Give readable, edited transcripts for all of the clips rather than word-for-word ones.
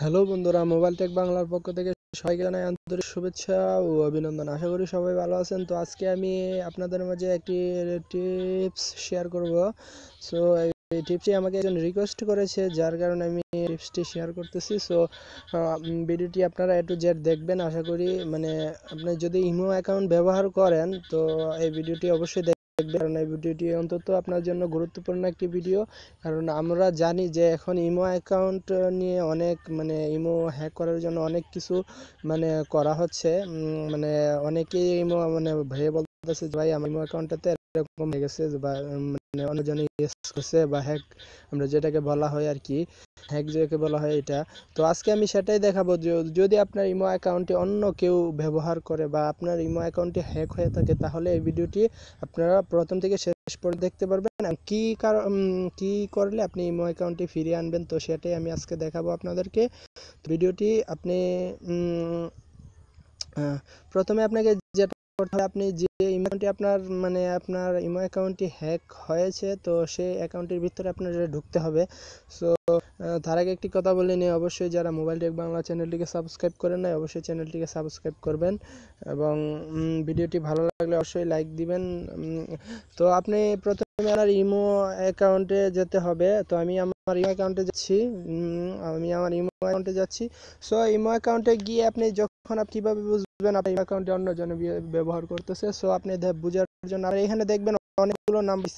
Hello বন্ধুরা, mobile take বাংলার পক্ষ থেকে সবাইকে জানাই আন্তরিক শুভেচ্ছা ও অভিনন্দন। আশা করি সবাই ভালো আছেন। তো আজকে আমি আপনাদের মাঝে একটি টিপস শেয়ার করব। সো এই টিপসটি আমাকে একজন রিকোয়েস্ট করেছে, যার কারণে আমি টিপসটি শেয়ার করতেছি। সো ভিডিওটি আপনারা A to Z দেখবেন। আশা করি আপনি যদি ইমো অ্যাকাউন্ট ব্যবহার করেন তো এই ভিডিওটি অবশ্যই দেখবেন, কারণ এই ভিডিওটি অন্তত আপনার জন্য গুরুত্বপূর্ণ একটি ভিডিও। কারণ আমরা জানি যে এখন ইমো অ্যাকাউন্ট নিয়ে অনেক ইমো হ্যাক করার জন্য অনেক কিছু করা হচ্ছে। অনেকেই ইমো ভয়ে বলতেছে যে ভাই আমার ইমো অ্যাকাউন্টটাতে এরকম হয়ে গেছে, বা অন্যজনে ইউজ করছে, বা হ্যাক আমরা যেটাকে বলা হয় আর কি, হ্যাক যেটাকে বলা হয় এটা। তো আজকে আমি সেটাই দেখাবো, যদি আপনার ইমো অ্যাকাউন্টে অন্য কেউ ব্যবহার করে বা আপনার ইমো অ্যাকাউন্টে হ্যাক হয়ে থাকে, তাহলে এই ভিডিওটি আপনারা প্রথম থেকে শেষ পর্যন্ত দেখতে পারবেন। কি করলে আপনি ইমো অ্যাকাউন্টটি ফিরিয়ে আনবেন, তো সেটাই আমি আজকে দেখাবো আপনাদেরকে। ভিডিওটি আপনি প্রথমে আপনাকে যেটা করতে হবে, আপনি যে ইমো অ্যাকাউন্টটি আপনার ইমো অ্যাকাউন্টটি হ্যাক হয়েছে, তো সেই অ্যাকাউন্টের ভিতরে আপনার ঢুকতে হবে। সো তার আগে একটি কথা বলে নিই, অবশ্যই যারা মোবাইল টেক বাংলা চ্যানেলটিকে সাবস্ক্রাইব করেন নাই, অবশ্যই চ্যানেলটিকে সাবস্ক্রাইব করবেন এবং ভিডিওটি ভালো লাগলে অবশ্যই লাইক দিবেন। তো আপনি প্রথমে আমার ইমো অ্যাকাউন্টে যেতে হবে। তো আমি আমার ইমো অ্যাকাউন্টে যাচ্ছি। সো ইমো অ্যাকাউন্টে গিয়ে আপনি যখন কিভাবে বুঝবেন আপনার ইমো অ্যাকাউন্টে অন্যজন ব্যবহার করতেছে, সো আপনি বোঝার জন্য আর এখানে দেখবেন অনেকগুলো নাম্বার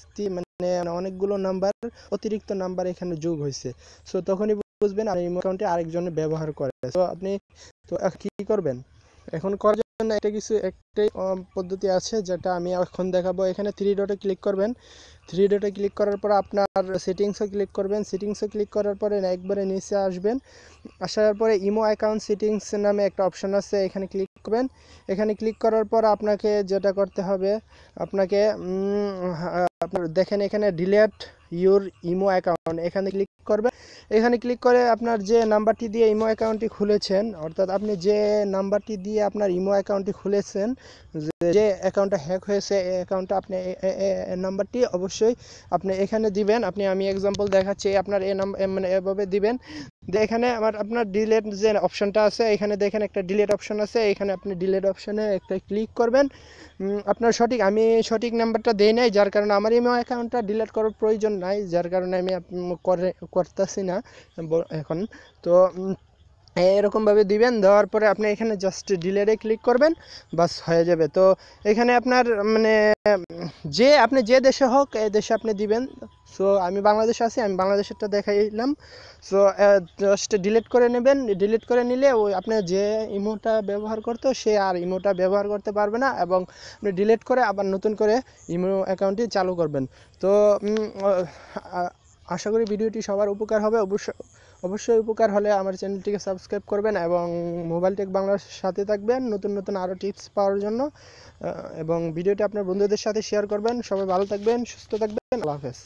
অনেকগুলো নাম্বার অতিরিক্ত নাম্বার এখানে যোগ হয়েছে। সো তখনই বুঝবেন আর ইমো অ্যাকাউন্টে আরেকজনে ব্যবহার করে। তো আপনি কি করবেন এখন? করার জন্য একটাই পদ্ধতি আছে, যেটা আমি এখন দেখাবো। এখানে থ্রি ডটে ক্লিক করবেন। থ্রি ডটে ক্লিক করার পর আপনার সেটিংসে ক্লিক করবেন। সেটিংসে ক্লিক করার পরে একবারে নিচে আসবেন। আসার পরে ইমো অ্যাকাউন্ট সেটিংস নামে একটা অপশন আছে, এখানে ক্লিক করবেন। এখানে ক্লিক করার পর আপনাকে যেটা করতে হবে, আপনাকে আপনার দেখেন এখানে ডিলেট ইউর ইমো অ্যাকাউন্ট, এখানে ক্লিক করবেন। এখানে ক্লিক করে আপনার যে নাম্বারটি দিয়ে ইমো অ্যাকাউন্টটি খুলেছেন, অর্থাৎ আপনি যে নাম্বারটি দিয়ে আপনার ইমো অ্যাকাউন্টটি খুলেছেন, যে অ্যাকাউন্টটা হ্যাক হয়েছে এই অ্যাকাউন্টটা আপনি নাম্বারটি অবশ্যই আপনি এখানে দিবেন। আমি এক্সাম্পল দেখাচ্ছি, আপনার এই নাম্বার এভাবে দিবেন। এখানে আপনার ডিলেট যে অপশনটা আছে, এখানে দেখেন একটা ডিলেট অপশন আছে, এখানে আপনি ডিলেট অপশনে একটা ক্লিক করবেন। আমি সঠিক নাম্বারটা দেই নাই, যার কারণে আমার ইমো অ্যাকাউন্টটা ডিলেট করার প্রয়োজন নাই, যার কারণে আমি করতেছি না এখন। তো এরকমভাবে দিবেন। দেওয়ার পরে আপনি এখানে জাস্ট ডিলেটে ক্লিক করবেন, বাস হয়ে যাবে। তো এখানে আপনার আপনি যে দেশে হোক এই দেশে আপনি দিবেন। সো আমি বাংলাদেশে আছি, আমি বাংলাদেশেরটা দেখাইলাম। সো জাস্ট ডিলিট করে নেবেন। ডিলিট করে নিলে ওই আপনার যে ইমোটা ব্যবহার করতো সে আর ইমোটা ব্যবহার করতে পারবে না, এবং আপনি ডিলিট করে আবার নতুন করে ইমো অ্যাকাউন্টটি চালু করবেন। তো আশা করি ভিডিওটি সবার উপকার হবে। অবশ্যই উপকার হলে আমার চ্যানেলটিকে সাবস্ক্রাইব করবেন এবং মোবাইল টেক বাংলার সাথে থাকবেন নতুন নতুন আরও টিপস পাওয়ার জন্য, এবং ভিডিওটি আপনার বন্ধুদের সাথে শেয়ার করবেন। সবাই ভালো থাকবেন, সুস্থ থাকবেন। আল্লাহ হাফেজ।